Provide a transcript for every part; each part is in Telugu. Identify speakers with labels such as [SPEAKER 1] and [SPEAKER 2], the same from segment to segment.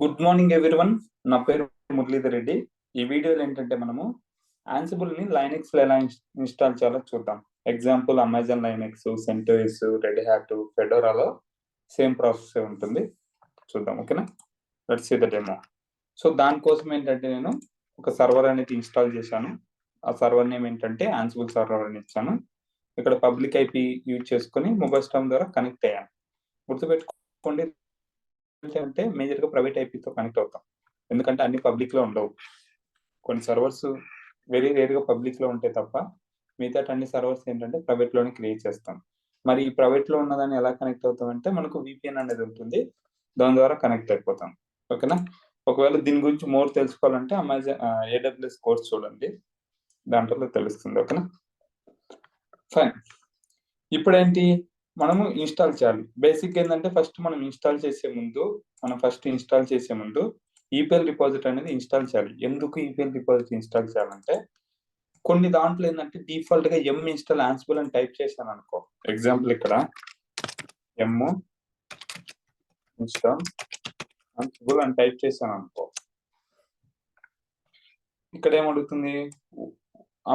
[SPEAKER 1] Good morning everyone. నా పేరు మురళీధరెడ్డి. ఈ వీడియోలో ఏంటంటే మనము ansible ని లైనక్స్ లో ఎలా ఇన్స్టాల్ చేయాలో చూద్దాం. Example Amazon Linux, CentOS, Red Hat, ఫెడోరాలో సేమ్ ప్రాసెస్ ఉంటుంది. చూద్దాం, ఓకేనా? Let's see the demo. So దానికోసం ఏంటంటే నేను ఒక సర్వర్ అనేది ఇన్స్టాల్ చేశాను. ఆ సర్వర్ నేమ్ ఏంటంటే ansible సర్వర్ అని ఇచ్చాను. ఇక్కడ పబ్లిక్ ఐపీ యూజ్ చేసుకుని మొబైల్ స్టామ్ ద్వారా కనెక్ట్ అయ్యాను. గుర్తుపెట్టుకోండి, అంటే మేజర్ గా ప్రైవేట్ ఐపీతో కనెక్ట్ అవుతాం, ఎందుకంటే అన్ని పబ్లిక్ లో ఉండవు. కొన్ని సర్వర్స్ వెరీ రేర్ గా పబ్లిక్ లో ఉంటాయి తప్ప మిగతా అన్ని సర్వర్స్ ఏంటంటే ప్రైవేట్ లోనే క్రియేట్ చేస్తాం. మరి ఈ ప్రైవేట్ లో ఉన్నదాన్ని ఎలా కనెక్ట్ అవుతాం అంటే మనకు విపిఎన్ అనేది ఉంటుంది, దాని ద్వారా కనెక్ట్ అయిపోతాం. ఓకేనా? ఒకవేళ దీని గురించి మోర్ తెలుసుకోవాలంటే అమెజాన్ AWS కోర్స్ చూడండి, దాంట్లో తెలుస్తుంది. ఓకేనా? ఫైన్. ఇప్పుడేంటి మనము ఇన్స్టాల్ చేయాలి. బేసిక్ ఏంటంటే మనం ఇన్స్టాల్ చేసే ముందు ఈపీఎల్ రిపాజిటరీ అనేది ఇన్స్టాల్ చేయాలి. ఎందుకు ఈపీఎల్ రిపాజిటరీ ఇన్స్టాల్ చేయాలంటే కొన్ని దాంట్లో ఏంటంటే డిఫాల్ట్ గా ఎం ఇన్స్టాల్ ansible అని టైప్ చేశాను అనుకో. ఎగ్జాంపుల్ ఇక్కడ ఎం ఇన్స్టాల్ ansible అని టైప్ చేశాను అనుకో, ఇక్కడ ఏమడుగుతుంది?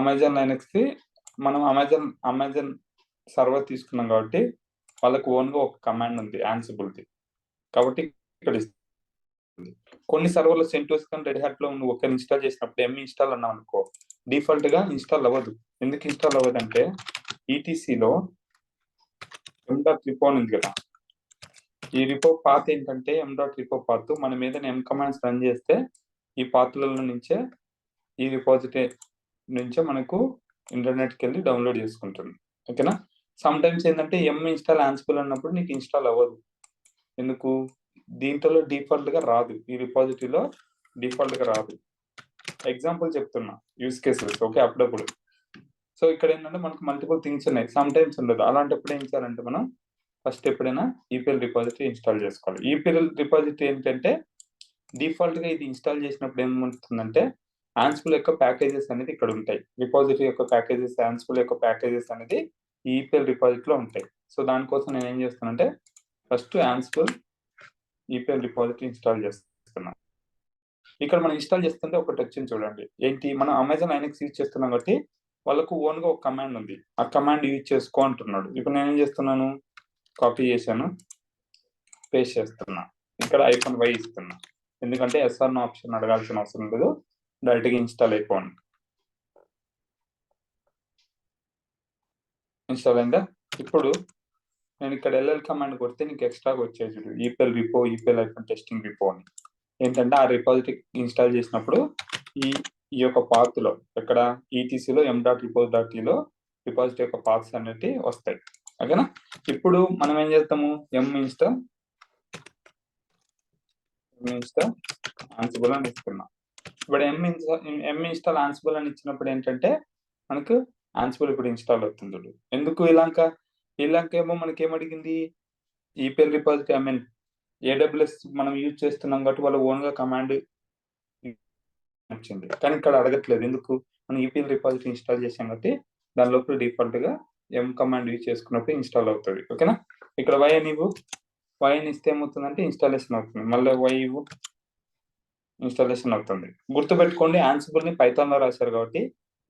[SPEAKER 1] అమెజాన్ లైనక్స్ కి మనం అమెజాన్ సర్వర్ తీసుకున్నాం కాబట్టి వాళ్ళకి ఓన్ గా ఒక కమాండ్ ఉంది ansible ది, కాబట్టి ఇక్కడ కొన్ని సర్వర్లు సెంటోస్ కానీ రెడ్ హ్యాట్ లో నువ్వు ఒక ఇన్స్టాల్ చేసినప్పుడు ఎం ఇన్స్టాల్ అన్నావు అనుకో, డిఫాల్ట్ గా ఇన్స్టాల్ అవ్వదు. ఎందుకు ఇన్స్టాల్ అవ్వదు అంటే ఈటీసీలో m.repo ఉంది కదా, ఈ రిపో పాత్ ఏంటంటే m.repo పాత్. మనం ఏదైనా ఎం కమాండ్స్ రన్ చేస్తే ఈ పాత్రల నుంచే ఈ రిపాజిటరీ నుంచే మనకు ఇంటర్నెట్కి వెళ్ళి డౌన్లోడ్ చేసుకుంటుంది. ఓకేనా? సమ్ టైమ్స్ ఏంటంటే ఎం ఇన్స్టాల్ ansible అన్నప్పుడు నీకు ఇన్స్టాల్ అవ్వదు. ఎందుకు? దీంట్లో డిఫాల్ట్ గా రాదు, ఈ రిపాజిటరీలో డిఫాల్ట్ గా రాదు. ఎగ్జాంపుల్ చెప్తున్నా, యూస్ కేసెస్. ఓకే, అప్పుడప్పుడు. సో ఇక్కడ ఏంటంటే మనకు మల్టిపుల్ థింగ్స్ ఉన్నాయి, సమ్ టైమ్స్ ఉండదు. అలాంటప్పుడు ఏం చేయాలంటే మనం ఫస్ట్ ఎప్పుడైనా ఈపీఎల్ రిపాజిటరీ ఇన్స్టాల్ చేసుకోవాలి. ఈపీఎల్ రిపాజిటరీ ఏంటంటే డిఫాల్ట్ గా ఇది ఇన్స్టాల్ చేసినప్పుడు ఏమవుతుందంటే ansible యొక్క ప్యాకేజెస్ అనేది ఇక్కడ ఉంటాయి. రిపాజిటరీ యొక్క ప్యాకేజెస్, ansible యొక్క ప్యాకేజెస్ అనేది ఈపీఎల్ రిపాజిటరీలో ఉంటాయి. సో దానికోసం నేను ఏం చేస్తానంటే first ansible EPL repository install చేస్తున్నాను. ఇక్కడ మనం ఇన్స్టాల్ చేస్తుంటే ఒకటి వచ్చింది చూడండి, ఏంటి? మనం అమెజాన్ లైనక్స్ యూజ్ చేస్తున్నాం కాబట్టి వాళ్ళకు ఓన్ గా ఒక కమాండ్ ఉంది, ఆ కమాండ్ యూజ్ చేసుకో అంటున్నాడు. ఇప్పుడు నేను ఏం చేస్తున్నాను, కాపీ చేశాను, పేస్ట్ చేస్తున్నా, ఇక్కడ -y ఇస్తున్నా, ఎందుకంటే ఎస్ఆర్ ఆప్షన్ అడగాల్సిన అవసరం లేదు, డైరెక్ట్ గా ఇన్స్టాల్ అయిపోండి. ఇన్స్టాల్ అయిందా? ఇప్పుడు నేను ఇక్కడ ఎల్ఎల్ కమాండ్ కొడితే నీకు ఎక్స్ట్రాగా వచ్చేది ఈపీఎల్ రిపో, ఈపీఎల్ టెస్టింగ్ రిపో అని. ఏంటంటే ఆ రిపాజిటరీ ఇన్స్టాల్ చేసినప్పుడు ఈ యొక్క పాత్ లో ఇక్కడ ఈటీసీలో m.repo.tలో రిపాజిటరీ యొక్క పాత్స్ అనేవి వస్తాయి. ఓకేనా? ఇప్పుడు మనం ఏం చేస్తాము, ఎం ఇన్స్టాల్ ansible అని ఇస్తున్నాం. ఇప్పుడు ఎం ఇన్స్టాల్ ansible అని ఇచ్చినప్పుడు ఏంటంటే మనకు ansible ఇప్పుడు ఇన్స్టాల్ అవుతుంది. ఎందుకు ఇలాంక ఏమో మనకి ఏమడిగింది, ఈపీఎల్ రిపాజిటరీ AWS మనం యూజ్ చేస్తున్నాం కాబట్టి వాళ్ళ ఓన్ గా కమాండ్ వచ్చింది, కానీ ఇక్కడ అడగట్లేదు. ఎందుకు? మనం ఈపీఎల్ రిపాజిటరీ ఇన్స్టాల్ చేసాం కాబట్టి దాని లోపల డిఫాల్ట్ గా ఎం కమాండ్ యూజ్ చేసుకున్నప్పుడు ఇన్స్టాల్ అవుతుంది. ఓకేనా? ఇక్కడ y అని ఇస్తే ఏమవుతుందంటే ఇన్స్టాలేషన్ అవుతుంది, మళ్ళీ y ఇన్స్టాలేషన్ అవుతుంది. గుర్తుపెట్టుకోండి, ansible ని పైథాన్ లో రాశారు కాబట్టి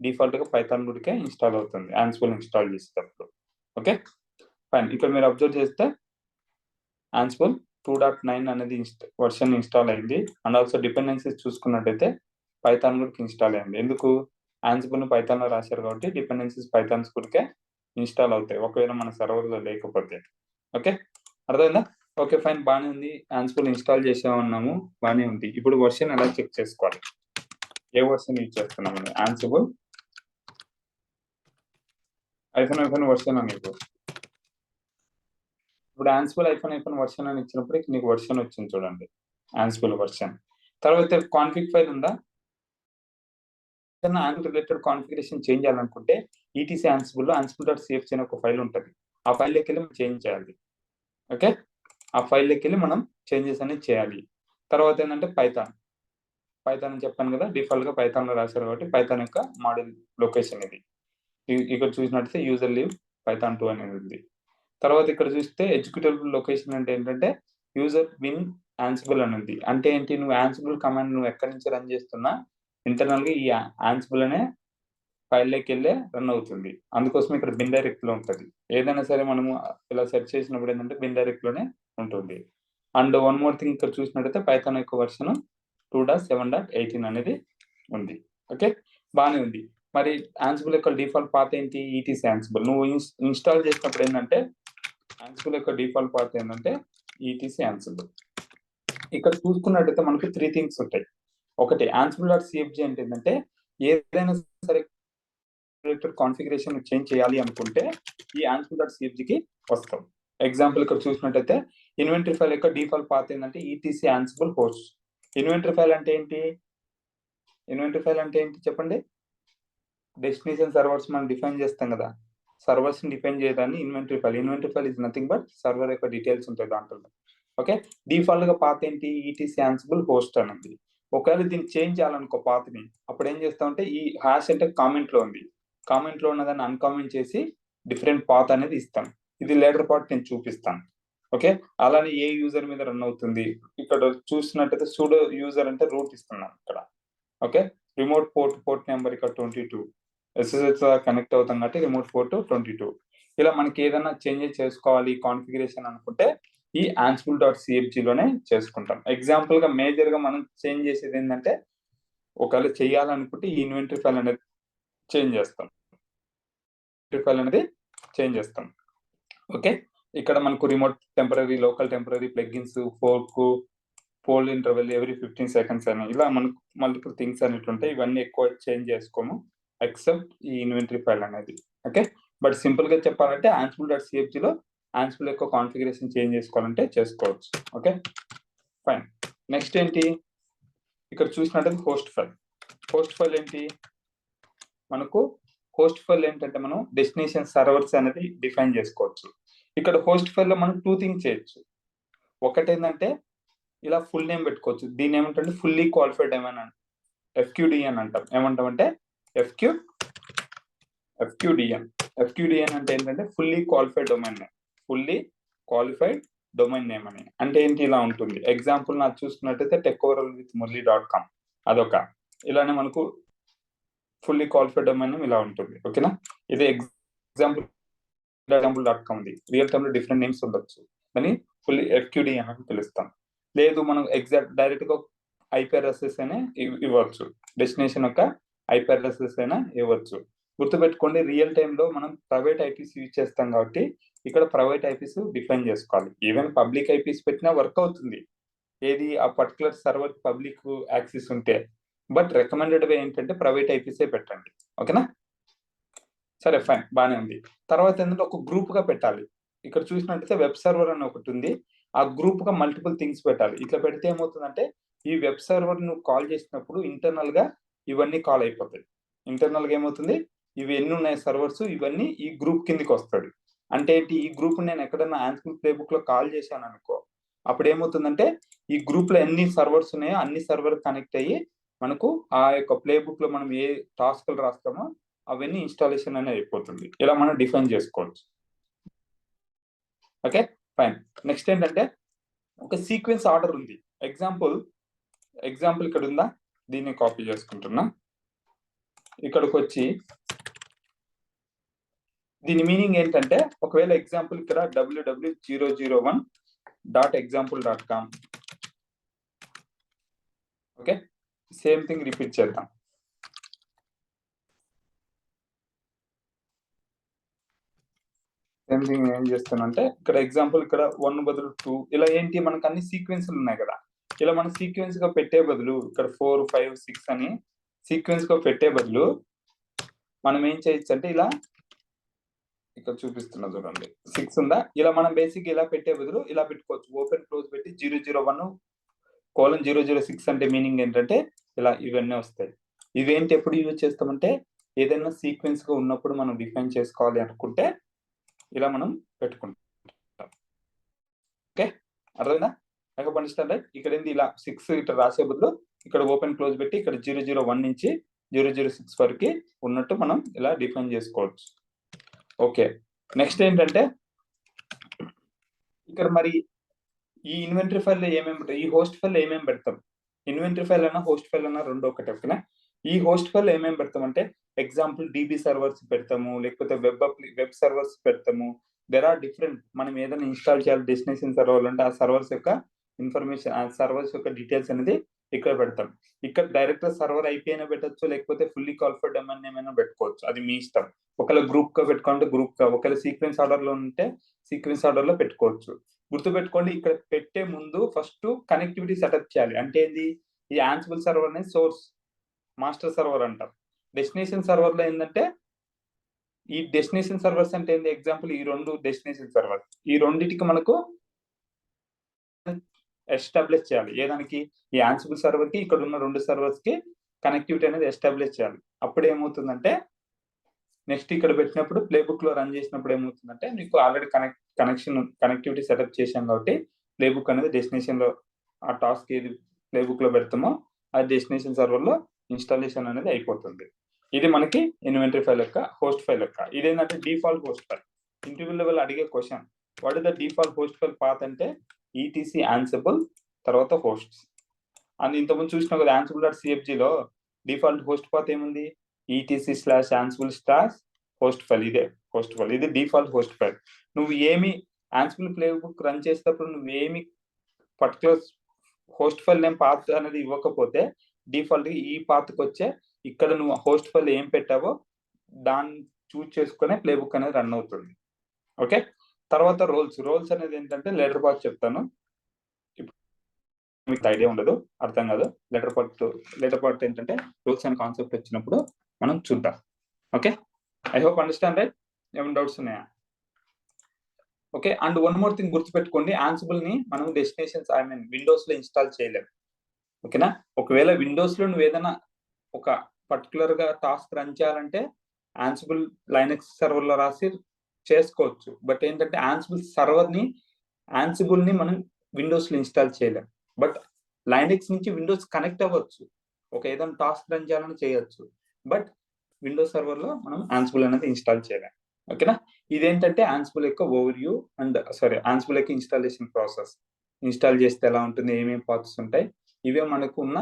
[SPEAKER 1] డిఫాల్ట్ గా పైథాన్ గుడికే ఇన్స్టాల్ అవుతుంది ansible ఇన్స్టాల్ చేసేటప్పుడు. Okay, fine. ఇక్కడ మీరు అబ్జర్వ్ చేస్తే ansible 2.9 అనేది వర్షన్ ఇన్స్టాల్ అయింది. అండ్ ఆల్సో డిపెండెన్సీస్ చూసుకున్నట్టయితే పైథాన్ గుడికి ఇన్స్టాల్ అయింది. ఎందుకు? ansible ని పైథాన్ లో రాశారు కాబట్టి డిపెండెన్సీస్ పైథాన్స్ గుడికే ఇన్స్టాల్ అవుతాయి, ఒకవేళ మన సర్వర్ లో లేకపోతే. ఓకే, అర్థమైందా? ఓకే, ఫైన్, బాగానే ఉంది. ansible ఇన్స్టాల్ చేసామన్నాము, బాగానే ఉంది. ఇప్పుడు వర్షన్ ఎలా చెక్ చేసుకోవాలి? ఏ వర్షన్ యూజ్ చేస్తున్నాము? ansible --- వర్షన్ అని. ఇప్పుడు ansible --- వర్షన్ అని ఇచ్చినప్పుడు నీకు వర్షన్ వచ్చింది చూడండి, ansible వర్షన్. తర్వాత కాన్ఫిగ్ ఫైల్ ఉందా? రిలేటెడ్ కాన్ఫిగరేషన్ చేంజ్ చేయాలనుకుంటే ఈటీసీ ansible లో ansible.cfg అనే ఒక ఫైల్ ఉంటుంది, ఆ ఫైల్లోకి వెళ్ళి చేంజ్ చేయాలి. ఓకే, ఆ ఫైల్లోకి వెళ్ళి మనం చేంజెస్ అనేది చేయాలి. తర్వాత ఏంటంటే పైథాన్ అని చెప్పాను కదా, డిఫాల్ట్ గా పైథాన్ లో రాశారు కాబట్టి పైథాన్ యొక్క మోడల్ లొకేషన్ ఇది. ఇక్కడ చూసినట్లయితే యూజర్ లీవ్ python 2 అనేది ఉంది. తర్వాత ఇక్కడ చూస్తే ఎగ్జిక్యూటబుల్ లొకేషన్ అంటే ఏంటంటే యూజర్ విన్ ansible అని ఉంది. అంటే ఏంటి, నువ్వు ansible కమాండ్ నువ్వు ఎక్కడి నుంచి రన్ చేస్తున్నా ఇంటర్నల్ గా ఈ ansible అనే ఫైల్ లోకి వెళ్ళే రన్ అవుతుంది. అందుకోసం ఇక్కడ బిన్ డైరెక్ట్ లో ఉంటుంది. ఏదైనా సరే మనము ఇలా సెర్చ్ చేసినప్పుడు ఏంటంటే బిన్ డైరెక్ట్ లోనే ఉంటుంది. అండ్ వన్ మోర్ థింగ్ ఇక్కడ చూసినట్టయితే పైథాన్ యొక్క వర్షన్ 2.7.18 అనేది ఉంది. ఓకే, బాగానే ఉంది. మరి ansible యొక్క డిఫాల్ట్ పాత్ ఏంటి, ఈటీసీ ansible. నువ్వు ఇన్స్టాల్ చేసినప్పుడు ఏంటంటే ansible యొక్క డిఫాల్ట్ పాత్ ఏంటంటే ఈటీసీ ansible. ఇక్కడ చూసుకున్నట్టయితే మనకు 3 థింగ్స్ ఉంటాయి. ఒకటి ansible.cfg అంటే ఏంటంటే ఏదైనా సరే కాన్ఫిగరేషన్ చేంజ్ చేయాలి అనుకుంటే ఈ ansible.cfg కి వస్తాం. ఎగ్జాంపుల్ ఇక్కడ చూసినట్టయితే ఇన్వెంటరీ ఫైల్ యొక్క డిఫాల్ట్ పాత్ ఏంటంటే ETC ansible host. Inventory file అంటే ఏంటి, ఇన్వెంటరీ ఫైల్ అంటే ఏంటి చెప్పండి. డెస్టినేషన్ సర్వర్స్ మనం డిఫైన్ చేస్తాం కదా, సర్వర్స్ ని డిఫైన్ చేయడాన్ని inventory file. Inventory file is nothing but server యొక్క డీటెయిల్స్ ఉంటాయి దాంట్లో. ఓకే, డిఫాల్ట్ గా పాత్ ఏంటి, ఈటీసీ ansible host అనేది. ఒకవేళ దీన్ని చేంజ్ చేయాలనుకో పాత్ ని, అప్పుడు ఏం చేస్తామంటే ఈ హ్యాష్ అంటే కామెంట్ లో ఉంది, కామెంట్ లో ఉన్నదాన్ని అన్కామెంట్ చేసి డిఫరెంట్ పాత్ అనేది ఇస్తాం. ఇది లేటర్ పార్ట్ నేను చూపిస్తాను. ఓకే, అలానే ఏ యూజర్ మీద రన్ అవుతుంది, ఇక్కడ చూసినట్టయితే సూడో యూజర్ అంటే రూట్ ఇస్తున్నాం ఇక్కడ. ఓకే, రిమోట్ పోర్ట్ నెంబర్ ఇక్కడ 22, SSH కనెక్ట్ అవుతాం కాబట్టి రిమోట్ పోర్ట్ 22. ఇలా మనకి ఏదైనా చేంజెస్ చేసుకోవాలి కాన్ఫిగరేషన్ అనుకుంటే ఈ ansible.cfg లోనే చేసుకుంటాం. ఎగ్జాంపుల్ గా మేజర్ గా మనం చేంజ్ చేసేది ఏంటంటే ఒకవేళ చేయాలనుకుంటే ఈ ఇన్వెంటరీ ఫైల్ అనేది చేంజ్ చేస్తాం, ఫైల్ అనేది చేంజ్ చేస్తాం. ఓకే, ఇక్కడ మనకు remote temporary, local temporary, plugins, fork, poll interval every 15 seconds అని ఇలా మనకు మల్టిపుల్ థింగ్స్ అనేవి ఉంటాయి. ఇవన్నీ ఎక్కువ చేంజ్ చేసుకోము ఎక్సెప్ట్ ఈ ఇన్వెంటరీ ఫైల్ అనేది. ఓకే, బట్ సింపుల్ గా చెప్పాలంటే ansible.cfg లో ansible యొక్క కాన్ఫిగరేషన్ చేంజ్ చేసుకోవాలంటే చేసుకోవచ్చు. Okay, fine. నెక్స్ట్ ఏంటి, ఇక్కడ చూసినట్టు హోస్ట్ ఫైల్. హోస్ట్ ఫైల్ ఏంటి, మనకు హోస్ట్ ఫైల్ ఏంటంటే మనం డెస్టినేషన్ సర్వర్స్ అనేది డిఫైన్ చేసుకోవచ్చు. ఇక్కడ హోస్ట్ ఫైల్ లో మనం 2 థింగ్స్ చేయొచ్చు. ఒకటి ఏంటంటే ఇలా ఫుల్ నేమ్ పెట్టుకోవచ్చు. దీని ఏమంటే ఫుల్లీ క్వాలిఫైడ్ డొమైన్ అని, FQDN అంటాం. ఏమంటామంటే FQDN అంటే ఏంటంటే fully qualified domain name, fully qualified domain name అని. అంటే ఏంటి, ఇలా ఉంటుంది. ఎగ్జాంపుల్ నాకు చూసుకున్నట్టయితే techoverwithmurali.com అదొక. ఇలానే మనకు ఫుల్లీ క్వాలిఫైడ్ డొమైన్ నేమ్ ఇలా ఉంటుంది. ఓకేనా, ఇది example.com ఉంది. రియల్ టైమ్ లో డిఫరెంట్ నేమ్స్ ఉండొచ్చు, కానీ ఫుల్లీ FQDN అని పిలుస్తాం. లేదు మనం ఎగ్జాక్ట్ డైరెక్ట్ గా ఐపీఆర్ఎస్ఎస్ అయినా ఇవ్వచ్చు, డెస్టినేషన్ యొక్క ఐపీఆర్ఎస్ఎస్ అయినా ఇవ్వచ్చు. గుర్తుపెట్టుకోండి, రియల్ టైమ్ లో మనం ప్రైవేట్ ఐపీస్ యూజ్ చేస్తాం కాబట్టి ఇక్కడ ప్రైవేట్ ఐపీస్ డిఫైన్ చేసుకోవాలి. ఈవెన్ పబ్లిక్ ఐపీస్ పెట్టినా వర్క్ అవుతుంది, ఏది ఆ పర్టికులర్ సర్వర్ పబ్లిక్ యాక్సెస్ ఉంటే. బట్ రికమెండెడ్ వే ఏంటంటే ప్రైవేట్ ఐపీసే పెట్టండి. ఓకేనా, సరే ఫైన్, బాగానే ఉంది. తర్వాత ఏంటంటే ఒక గ్రూప్ గా పెట్టాలి. ఇక్కడ చూసినట్టయితే వెబ్ సర్వర్ అని ఒకటి ఉంది, ఆ గ్రూప్ గా మల్టిపుల్ థింగ్స్ పెట్టాలి. ఇట్లా పెడితే ఏమవుతుందంటే ఈ వెబ్ సర్వర్ నువ్వు కాల్ చేసినప్పుడు ఇంటర్నల్ గా ఇవన్నీ కాల్ అయిపోతాయి. ఇంటర్నల్ గా ఏమవుతుంది, ఇవి ఎన్ని ఉన్నాయి సర్వర్స్, ఇవన్నీ ఈ గ్రూప్ కిందికి వస్తుంది. అంటే ఏంటి, ఈ గ్రూప్ నేను ఎక్కడన్నా ansible ప్లేబుక్ లో కాల్ చేశాను అనుకో, అప్పుడు ఏమవుతుందంటే ఈ గ్రూప్ లో ఎన్ని సర్వర్స్ ఉన్నాయో అన్ని సర్వర్ కనెక్ట్ అయ్యి మనకు ఆ యొక్క ప్లేబుక్ లో మనం ఏ టాస్క్లు రాస్తామో అవన్నీ ఇన్స్టాలేషన్ అనేది అయిపోతుంది. ఇలా మనం డిఫైన్ చేసుకోవచ్చు. Okay, fine. నెక్స్ట్ ఏంటంటే ఒక సీక్వెన్స్ ఆర్డర్ ఉంది. ఎగ్జాంపుల్ ఇక్కడ ఉందా, దీన్ని కాపీ చేసుకుంటున్నా. ఇక్కడికి వచ్చి దీని మీనింగ్ ఏంటంటే ఒకవేళ ఎగ్జాంపుల్ ఇక్కడ www.001.example.com. Okay, same thing repeat చేద్దాం. సేమ్ థింగ్ ఏం చేస్తానంటే ఇక్కడ ఎగ్జాంపుల్ ఇక్కడ 1 బదులు 2 ఇలా ఏంటి మనకు అన్ని సీక్వెన్స్లు ఉన్నాయి కదా, ఇలా మనం సీక్వెన్స్ గా పెట్టే బదులు ఇక్కడ 4, 5, 6 అని సీక్వెన్స్ గా పెట్టే బదులు మనం ఏం చేయొచ్చు అంటే ఇలా ఇక్కడ చూపిస్తున్నా చూడండి 6 ఉందా, ఇలా మనం బేసిక్ ఇలా పెట్టే బదులు ఇలా పెట్టుకోవచ్చు. ఓపెన్ క్లోజ్ పెట్టి 001:006 అంటే మీనింగ్ ఏంటంటే ఇలా ఇవన్నీ వస్తాయి. ఇవేంటి ఎప్పుడు యూజ్ చేస్తామంటే ఏదైనా సీక్వెన్స్ గా ఉన్నప్పుడు మనం డిఫైన్ చేసుకోవాలి అనుకుంటే ఇలా మనం పెట్టుకుంటాం. ఓకే, అర్థమైందా? Understand right? ఇక్కడ ఏంది ఇలా 6 ఇక్కడ రాసే బదులు ఇక్కడ ఓపెన్ క్లోజ్ పెట్టి ఇక్కడ 001 నుంచి 006 వరకు ఉన్నట్టు మనం ఇలా డిఫైన్ చేసుకోవచ్చు. ఓకే, నెక్స్ట్ ఏంటంటే ఇక్కడ మరి ఈ ఇన్వెంటరీ ఫైల్ లో ఏమేమి ఈ హోస్ట్ ఫైల్ ఏమేమి పెడతాం, ఇన్వెంటరీ ఫైల్ అన్నా హోస్ట్ ఫైల్ అన్నా రెండు ఒకటి. ఓకేనా, ఈ హోస్ట్ ఫైల్ ఏమేమి పెడతాం అంటే ఎగ్జాంపుల్ DB సర్వర్స్ పెడతాము, లేకపోతే వెబ్ సర్వర్స్ పెడతాము. There are different. మనం ఏదైనా ఇన్స్టాల్ చేయాలి డెస్టినేషన్ సర్వర్ అంటే ఆ సర్వర్స్ యొక్క ఇన్ఫర్మేషన్, ఆ సర్వర్స్ యొక్క డీటెయిల్స్ అనేది ఇక్కడ పెడతాం. ఇక్కడ డైరెక్ట్ సర్వర్ IP అయినా పెట్టచ్చు, లేకపోతే ఫుల్లీ క్వాలిఫైడ్ డొమైన్ ఏమైనా పెట్టుకోవచ్చు, అది మీ ఇష్టం. ఒకవేళ గ్రూప్ గా పెట్టుకుంటే గ్రూప్ గా, ఒకవేళ సీక్వెన్స్ ఆర్డర్ లో ఉంటే సీక్వెన్స్ ఆర్డర్ లో పెట్టుకోవచ్చు. గుర్తుపెట్టుకోండి, ఇక్కడ పెట్టే ముందు ఫస్ట్ కనెక్టివిటీ సెటప్ చేయాలి. అంటే ఏంది, ఈ యాన్సిబుల్ సర్వర్ అనేది సోర్స్, మాస్టర్ సర్వర్ అంటాం. డెస్టినేషన్ సర్వర్ లో ఏంటంటే ఈ డెస్టినేషన్ సర్వర్స్ అంటే ఏంది, ఎగ్జాంపుల్ ఈ రెండు డెస్టినేషన్ సర్వర్, ఈ రెండింటికి మనకు ఎస్టాబ్లిష్ చేయాలి. ఏదానికి, ఈ యాన్సిబుల్ సర్వర్ కి ఇక్కడ ఉన్న రెండు సర్వర్స్ కి కనెక్టివిటీ అనేది ఎస్టాబ్లిష్ చేయాలి. అప్పుడు ఏమవుతుందంటే నెక్స్ట్ ఇక్కడ పెట్టినప్పుడు ప్లేబుక్ లో రన్ చేసినప్పుడు ఏమవుతుందంటే మీకు ఆల్రెడీ కనెక్టివిటీ సెటప్ చేశాం కాబట్టి ప్లేబుక్ అనేది డెస్టినేషన్ లో ఆ టాస్క్ ఏది ప్లేబుక్ లో పెడతామో ఆ డెస్టినేషన్ సర్వర్ లో ఇన్స్టాలేషన్ అనేది అయిపోతుంది. ఇది మనకి ఇన్వెంటరీ ఫైల్ యొక్క హోస్ట్ ఫైల్ యొక్క. ఇదేంటంటే default host file. Interview level అడిగే question, what is the default host file path అంటే ETC ansible తర్వాత హోస్ట్స్ అని. ఇంతకుముందు చూసినాం కదా ansible.cfg లో డిఫాల్ట్ హోస్ట్ పాత్ ఏముంది, etc/ansible/ హోస్ట్ ఫైల్. ఇదే హోస్ట్ ఫైల్, ఇది డిఫాల్ట్ హోస్ట్ ఫైల్. నువ్వు ఏమి ansible ప్లేబుక్ రన్ చేసేటప్పుడు నువ్వు ఏమి particular host file name path అనేది ఇవ్వకపోతే డిఫాల్ట్ ఈ పాత్కి వచ్చే ఇక్కడ నువ్వు హోస్ట్ ఫైల్ ఏం పెట్టావో దాన్ని చూస్ చేసుకునే ప్లేబుక్ అనేది రన్ అవుతుంది. ఓకే, తర్వాత రోల్స్ అనేది ఏంటంటే లెటర్ పాత్ చెప్తాను. మీకు ఐడియా ఉండదు, అర్థం కాదు. లెటర్ పార్ట్ ఏంటంటే రోల్స్ అనే కాన్సెప్ట్ వచ్చినప్పుడు మనం చూద్దాం. Okay, I hope understand right. ఏమైనా డౌట్స్ ఉన్నాయా? Okay, and one more thing గుర్తుపెట్టుకోండి, యాన్సిబుల్ ని మనం డెస్టినేషన్స్ విండోస్ లో ఇన్స్టాల్ చేయలేము. ఓకేనా, ఒకవేళ విండోస్ లో నువ్వు ఏదైనా ఒక పర్టికులర్ గా టాస్క్ రన్ చేయాలంటే యాన్సిబుల్ లైనక్స్ సర్వర్ లో రాసి చేసుకోవచ్చు. బట్ ఏంటంటే యాన్సిబుల్ ని మనం విండోస్ లో ఇన్స్టాల్ చేయలేం. బట్ లైనక్స్ నుంచి విండోస్ కనెక్ట్ అవ్వచ్చు, ఒక ఏదైనా టాస్క్ రన్ చేయాలని చేయొచ్చు. బట్ విండోస్ సర్వర్ లో మనం యాన్సిబుల్ అనేది ఇన్స్టాల్ చేయలేం. ఓకేనా, ఇదేంటంటే యాన్సిబుల్ యొక్క ఓవర్వ్యూ అండ్ యాన్సిబుల్ యొక్క ఇన్స్టాలేషన్ ప్రాసెస్. ఇన్స్టాల్ చేస్తే ఎలా ఉంటుంది, ఏమేమి పాత్స్ ఉంటాయి, ఇవే మనకు ఉన్న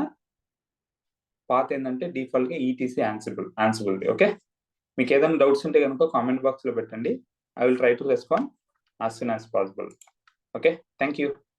[SPEAKER 1] పాత్ ఏంటంటే డిఫాల్ట్ గా ETC ansible. ఓకే, మీకు ఏదైనా డౌట్స్ ఉంటే కనుక కామెంట్ బాక్స్ లో పెట్టండి. I will try to respond as soon as possible. Okay, thank you.